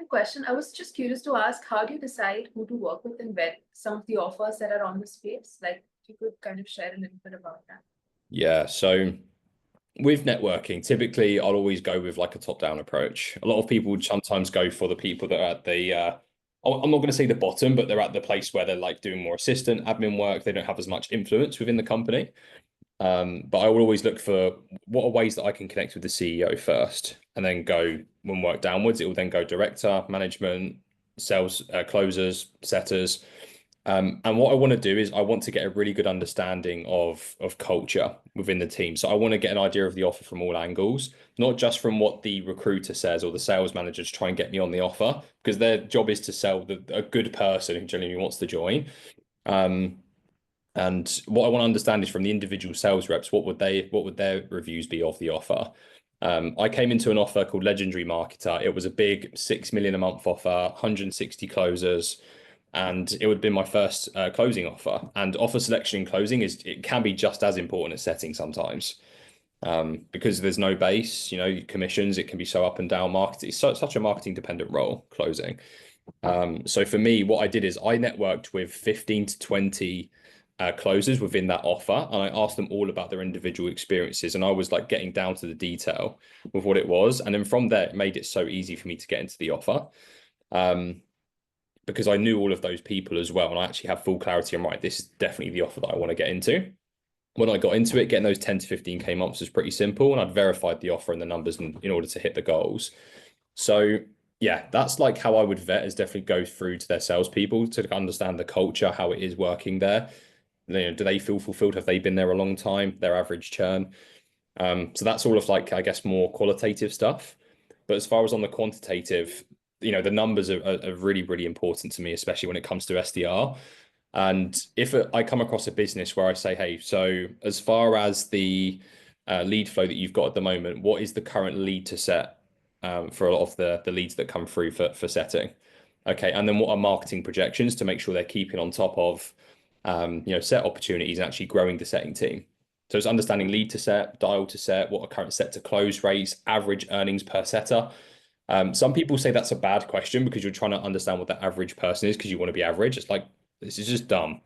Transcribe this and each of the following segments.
quick question. I was just curious to ask, how do you decide who to work with and vet some of the offers that are on the space? Like, if you could kind of share a little bit about that. Yeah, so with networking, typically I'll always go with like a top-down approach. A lot of people would sometimes go for the people that are at the I'm not going to say the bottom, but they're at the place where they're like doing more assistant admin work. They don't have as much influence within the company. But I will always look for what are ways that I can connect with the CEO first, and then go when work downwards. It will then go director, management, sales, closers, setters. And what I want to do is I want to get a really good understanding of culture within the team. So I want to get an idea of the offer from all angles, not just from what the recruiter says or the sales manager to try and get me on the offer, because their job is to sell a good person who genuinely wants to join. And what I want to understand is from the individual sales reps, what would their reviews be of the offer? I came into an offer called Legendary Marketer. It was a big 6 million a month offer, 160 closers, and it would have been my first closing offer. And offer selection and closing it can be just as important as setting sometimes. Because there's no base, commissions, it can be so up and down. Marketing, it's such a marketing dependent role, closing. So for me, what I did is I networked with 15 to 20 closers within that offer, and I asked them all about their individual experiences, and I was like getting down to the detail with what it was, and then from there it made it so easy for me to get into the offer, because I knew all of those people as well, and I actually have full clarity on, right, this is definitely the offer that I want to get into. When I got into it, getting those 10 to 15k months was pretty simple, and I'd verified the offer and the numbers in order to hit the goals. So yeah, that's like how I would vet, is definitely go through to their salespeople to understand the culture, how it is working there. Do they feel fulfilled? Have they been there a long time? Their average churn. So that's all of like, I guess, more qualitative stuff. But as far as on the quantitative, the numbers are really, really important to me, especially when it comes to SDR. And if I come across a business where I say, hey, so as far as the lead flow that you've got at the moment, what is the current lead to set for a lot of the leads that come through for setting? Okay, and then what are marketing projections to make sure they're keeping on top of set opportunities and actually growing the setting team. So it's understanding lead to set, dial to set, what are current set to close rates, average earnings per setter. Some people say that's a bad question because you're trying to understand what the average person is because you want to be average. It's like, this is just dumb.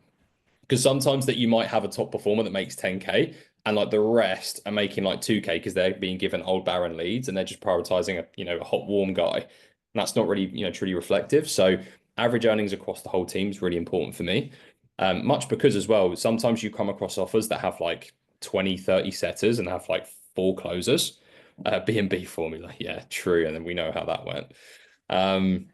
Because sometimes that you might have a top performer that makes 10k and like the rest are making like 2k because they're being given old barren leads and they're just prioritizing a hot warm guy. And that's not really truly reflective. So average earnings across the whole team is really important for me. Much because as well, sometimes you come across offers that have like 20, 30 setters and have like 4 closers. B&B formula. Yeah, true. And then we know how that went.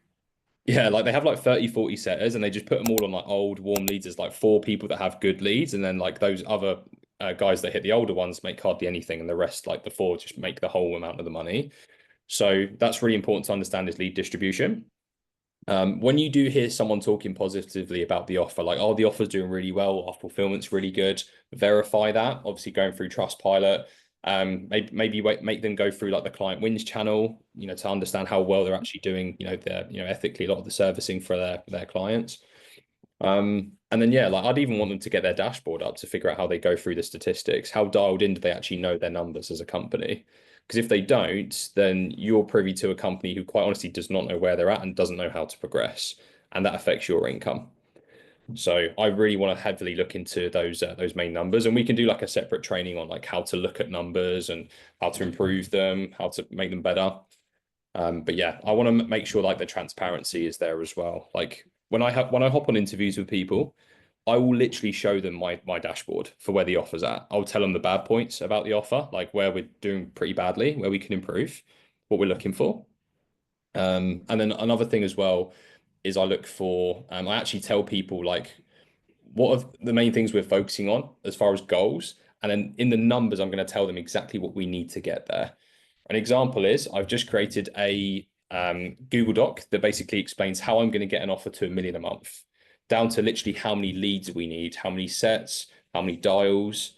Yeah, like they have like 30, 40 setters and they just put them all on like old warm leads as like 4 people that have good leads. And then like those other guys that hit the older ones make hardly anything. And the rest, like the 4, just make the whole amount of the money. So that's really important to understand is lead distribution. When you do hear someone talking positively about the offer, like, oh, the offer's doing really well, our fulfillment's really good, verify that, obviously going through Trustpilot. Maybe make them go through like the client wins channel, to understand how well they're actually doing, their, ethically a lot of the servicing for their clients. And then, yeah, like I'd even want them to get their dashboard up to figure out how they go through the statistics, how dialed in do they actually know their numbers as a company? Because if they don't, then you're privy to a company who quite honestly does not know where they're at and doesn't know how to progress. And that affects your income. So I really want to heavily look into those main numbers, and we can do like a separate training on like how to look at numbers and how to improve them, how to make them better. But yeah, I want to make sure like the transparency is there as well. Like when I hop on interviews with people, I will literally show them my dashboard for where the offer's at. I'll tell them the bad points about the offer, like where we're doing pretty badly, where we can improve, what we're looking for. And then another thing as well is I look for, I actually tell people like what are the main things we're focusing on as far as goals. And then in the numbers, I'm going to tell them exactly what we need to get there. An example is I've just created a Google Doc that basically explains how I'm going to get an offer to 1 million a month, down to literally how many leads we need, how many sets, how many dials,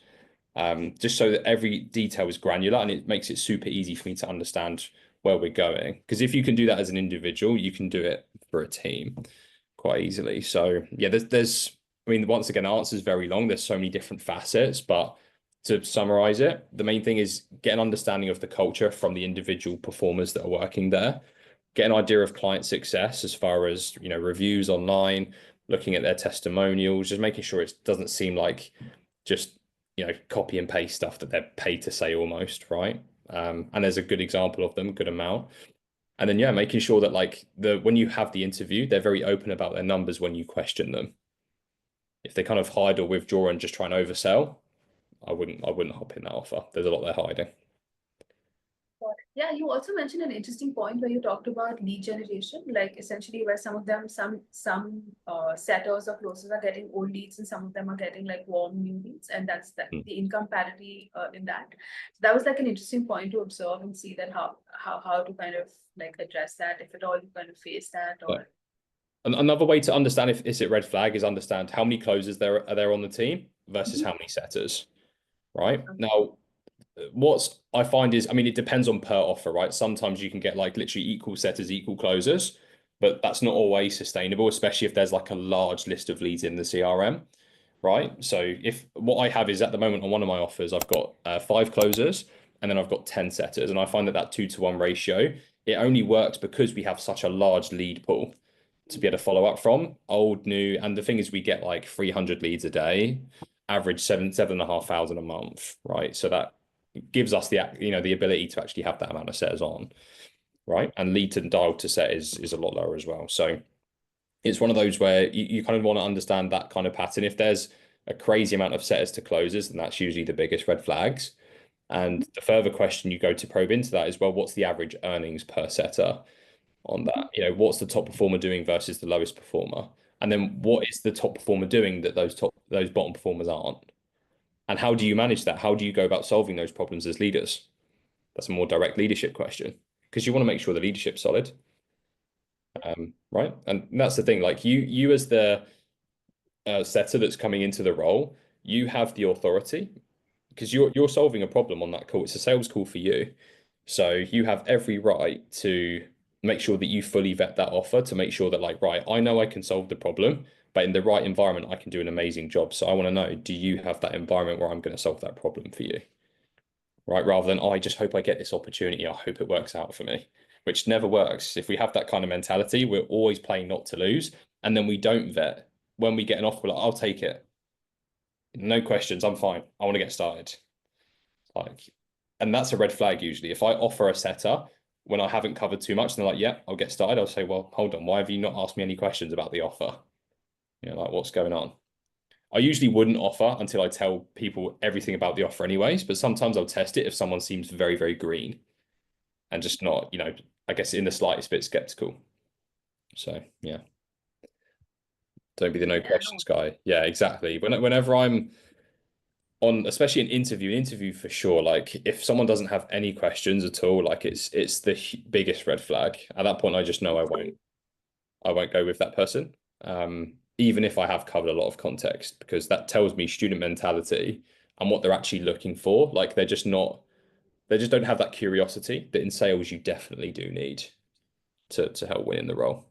just so that every detail is granular and it makes it super easy for me to understand where we're going. Because if you can do that as an individual, you can do it for a team quite easily. So yeah, I mean, once again, the answer is very long. There's so many different facets, but to summarize it, the main thing is get an understanding of the culture from the individual performers that are working there. get an idea of client success as far as, reviews online, looking at their testimonials, just making sure it doesn't seem like just, copy and paste stuff that they're paid to say almost, right? And there's a good example of them, good amount. And then, yeah, making sure that like when you have the interview, they're very open about their numbers when you question them. If they kind of hide or withdraw and just try and oversell, I wouldn't hop in that offer. There's a lot they're hiding. Yeah, you also mentioned an interesting point where you talked about lead generation, like essentially where some of them, some setters or closers are getting old leads and some of them are getting like warm new leads, and that's the income parity in that. So that was like an interesting point to observe and see that how to kind of like address that, if at all you kind of face that Yeah. or. Another way to understand if it's a red flag is understand how many closers there are there on the team versus how many setters, right? Okay. Now, what I find is, I mean, it depends on per offer, right? Sometimes you can get like literally equal setters, equal closers, but that's not always sustainable, especially if there's like a large list of leads in the CRM, right? So if what I have is at the moment on one of my offers, I've got 5 closers and then I've got 10 setters. And I find that 2-to-1 ratio, it only works because we have such a large lead pool to be able to follow up from, old, new. And the thing is, we get like 300 leads a day, average 7,500 a month, right? So that gives us the ability to actually have that amount of setters on, right? And lead to dial to set is a lot lower as well. So it's one of those where you kind of want to understand that kind of pattern. If there's a crazy amount of setters to closers, then that's usually the biggest red flags. And the further question you go to probe into that is, well, what's the average earnings per setter on that? What's the top performer doing versus the lowest performer? And then what is the top performer doing that those bottom performers aren't? And how do you manage that? How do you go about solving those problems as leaders? That's a more direct leadership question because you want to make sure the leadership's solid. Right. And that's the thing, like you as the setter that's coming into the role, you have the authority because you're solving a problem on that call. It's a sales call for you. So you have every right to make sure that you fully vet that offer to make sure that like, right, I know I can solve the problem, but in the right environment, I can do an amazing job. So I want to know, do you have that environment where I'm going to solve that problem for you? Right? Rather than, I just hope I get this opportunity. I hope it works out for me, which never works. If we have that kind of mentality, we're always playing not to lose. And then we don't vet. When we get an offer, we're like, I'll take it. No questions. I'm fine. I want to get started. Like, and that's a red flag usually. If I offer a setter when I haven't covered too much, and they're like, yeah, I'll get started. I'll say, well, hold on. Why have you not asked me any questions about the offer? Like what's going on? I usually wouldn't offer until I tell people everything about the offer anyways, but sometimes I'll test it if someone seems very, very green and just not, I guess in the slightest bit skeptical. So yeah. Don't be the no questions guy. Yeah, exactly. Whenever I'm on, especially an interview for sure, like if someone doesn't have any questions at all, like it's the biggest red flag. At that point, I just know I won't go with that person. Even if I have covered a lot of context, because that tells me student mentality and what they're actually looking for. Like they just don't have that curiosity that in sales you definitely do need to help win in the role.